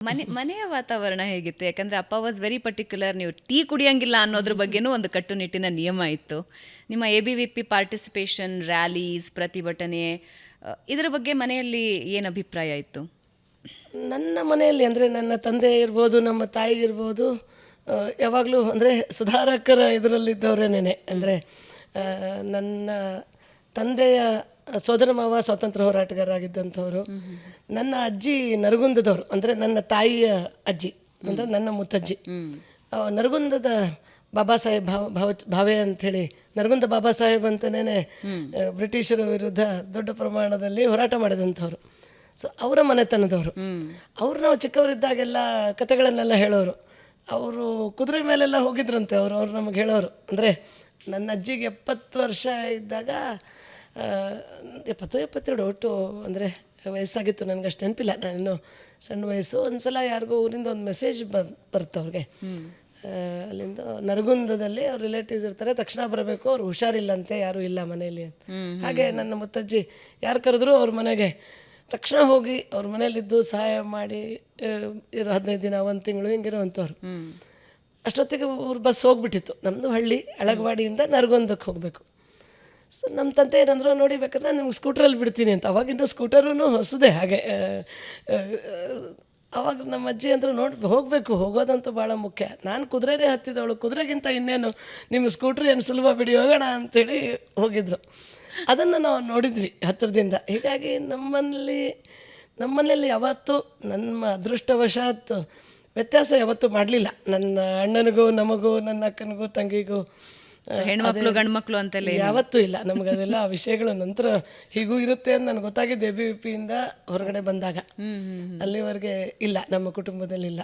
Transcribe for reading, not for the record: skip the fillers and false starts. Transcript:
ಮನೆಯ ವಾತಾವರಣ ಹೇಗಿತ್ತು? ಯಾಕಂದರೆ ಅಪ್ಪ ವಾಸ್ ವೆರಿ ಪರ್ಟಿಕ್ಯುಲರ್, ನೀವು ಟೀ ಕುಡಿಯಂಗಿಲ್ಲ ಅನ್ನೋದ್ರ ಬಗ್ಗೆನೂ ಒಂದು ಕಟ್ಟುನಿಟ್ಟಿನ ನಿಯಮ ಇತ್ತು. ನಿಮ್ಮ ABVP ಪಾರ್ಟಿಸಿಪೇಷನ್, ರ್ಯಾಲೀಸ್, ಪ್ರತಿಭಟನೆ, ಇದರ ಬಗ್ಗೆ ಮನೆಯಲ್ಲಿ ಏನು ಅಭಿಪ್ರಾಯ ಇತ್ತು? ನನ್ನ ಮನೆಯಲ್ಲಿ ಅಂದರೆ ನನ್ನ ತಂದೆ ಇರ್ಬೋದು, ನಮ್ಮ ತಾಯಿ ಇರ್ಬೋದು, ಯಾವಾಗಲೂ ಅಂದರೆ ಸುಧಾರಕರ ಇದರಲ್ಲಿದ್ದವರೇನೆ. ಅಂದರೆ ನನ್ನ ತಂದೆಯ ಸೋದರ ಮಾವ ಸ್ವಾತಂತ್ರ್ಯ ಹೋರಾಟಗಾರರಾಗಿದ್ದಂಥವ್ರು. ನನ್ನ ಅಜ್ಜಿ ನರಗುಂದದವರು, ಅಂದರೆ ನನ್ನ ತಾಯಿಯ ಅಜ್ಜಿ, ಅಂದರೆ ನನ್ನ ಮುತ್ತಜ್ಜಿ ನರಗುಂದದ ಬಾಬಾ ಸಾಹೇಬ್ ಭಾವೆ ಅಂಥೇಳಿ, ನರಗುಂದ ಬಾಬಾ ಸಾಹೇಬ್ ಅಂತಲೇ ಬ್ರಿಟಿಷರ ವಿರುದ್ಧ ದೊಡ್ಡ ಪ್ರಮಾಣದಲ್ಲಿ ಹೋರಾಟ ಮಾಡಿದಂಥವ್ರು. ಸೊ ಅವರ ಮನೆತನದವರು. ಅವರು ನಾವು ಚಿಕ್ಕವರಿದ್ದಾಗೆಲ್ಲ ಕತೆಗಳನ್ನೆಲ್ಲ ಹೇಳೋರು. ಅವರು ಕುದುರೆ ಮೇಲೆಲ್ಲ ಹೋಗಿದ್ರಂತೆ. ಅವ್ರು ನಮಗೆ ಹೇಳೋರು. ಅಂದರೆ ನನ್ನ ಅಜ್ಜಿಗೆ 70 ವರ್ಷ ಇದ್ದಾಗ, 70-72 ಒಟ್ಟು ಅಂದರೆ ವಯಸ್ಸಾಗಿತ್ತು, ನನಗೆ ಅಷ್ಟು ನೆನಪಿಲ್ಲ, ನಾನಿನ್ನು ಸಣ್ಣ ವಯಸ್ಸು. ಒಂದು ಸಲ ಯಾರಿಗೂ ಊರಿಂದ ಒಂದು ಮೆಸೇಜ್ ಬರುತ್ತೆ ಅವ್ರಿಗೆ, ಅಲ್ಲಿಂದ ನರಗುಂದದಲ್ಲಿ ಅವ್ರ ರಿಲೇಟಿವ್ಸ್ ಇರ್ತಾರೆ, ತಕ್ಷಣ ಬರಬೇಕು, ಅವ್ರು ಹುಷಾರಿಲ್ಲಂತೆ, ಯಾರೂ ಇಲ್ಲ ಮನೆಯಲ್ಲಿ ಅಂತ. ಹಾಗೆ ನನ್ನ ಮುತ್ತಜ್ಜಿ ಯಾರು ಕರೆದ್ರು ಅವ್ರ ಮನೆಗೆ ತಕ್ಷಣ ಹೋಗಿ ಅವ್ರ ಮನೇಲಿದ್ದು ಸಹಾಯ ಮಾಡಿ ಇರೋ 15 ದಿನ, 1 ತಿಂಗಳು ಹಿಂಗಿರೋವಂಥವ್ರು. ಅಷ್ಟೊತ್ತಿಗೆ ಬಸ್ ಹೋಗ್ಬಿಟ್ಟಿತ್ತು. ನಮ್ಮದು ಹಳ್ಳಿ, ಅಳಗವಾಡಿಯಿಂದ ನರಗುಂದಕ್ಕೆ ಹೋಗಬೇಕು. ಸೊ ನಮ್ಮ ತಂದೆ ಏನಂದ್ರು, ನೋಡಿ ಬೇಕಾದ್ರೆ ನಿಮ್ಗೆ ಸ್ಕೂಟ್ರಲ್ಲಿ ಬಿಡ್ತೀನಿ ಅಂತ. ಅವಾಗಿಂದ ಸ್ಕೂಟರೂ ಹೊಸದೇ. ಹಾಗೆ ಅವಾಗ ನಮ್ಮ ಅಜ್ಜಿ ಅಂದರು, ಹೋಗಬೇಕು, ಹೋಗೋದಂತೂ ಭಾಳ ಮುಖ್ಯ. ನಾನು ಕುದುರೆನೇ ಹತ್ತಿದವಳು, ಕುದುರೆಗಿಂತ ಇನ್ನೇನು ನಿಮ್ಮ ಸ್ಕೂಟ್ರ್ ಏನು ಸುಲಭ, ಬಿಡಿ ಹೋಗೋಣ ಅಂಥೇಳಿ ಹೋಗಿದ್ರು. ಅದನ್ನು ನಾವು ನೋಡಿದ್ವಿ ಹತ್ತಿರದಿಂದ. ಹೀಗಾಗಿ ನಮ್ಮನೇಲಿ ಯಾವತ್ತೂ ನಮ್ಮ ಅದೃಷ್ಟವಶಾತ್ ವ್ಯತ್ಯಾಸ ಯಾವತ್ತೂ ಮಾಡಲಿಲ್ಲ. ನನ್ನ ಅಣ್ಣನಿಗೂ, ನಮಗೂ, ನನ್ನ ಅಕ್ಕನಿಗೂ, ತಂಗಿಗೂ, ಹೆಣ್ಮಕ್ಳು ಗಂಡ್ಮಕ್ಳು ಅಂತೆಲ್ಲ ಯಾವತ್ತೂ ಇಲ್ಲ. ನಮಗದೆಲ್ಲ ಆ ವಿಷಯಗಳು ನಂತರ ಹೀಗೂ ಇರುತ್ತೆ ಅಂತ ನನಗೆ ಗೊತ್ತಾಗಿದ್ದು ABVP ಇಂದ ಹೊರಗಡೆ ಬಂದಾಗ. ಅಲ್ಲಿವರೆಗೆ ಇಲ್ಲ, ನಮ್ಮ ಕುಟುಂಬದಲ್ಲಿಲ್ಲ.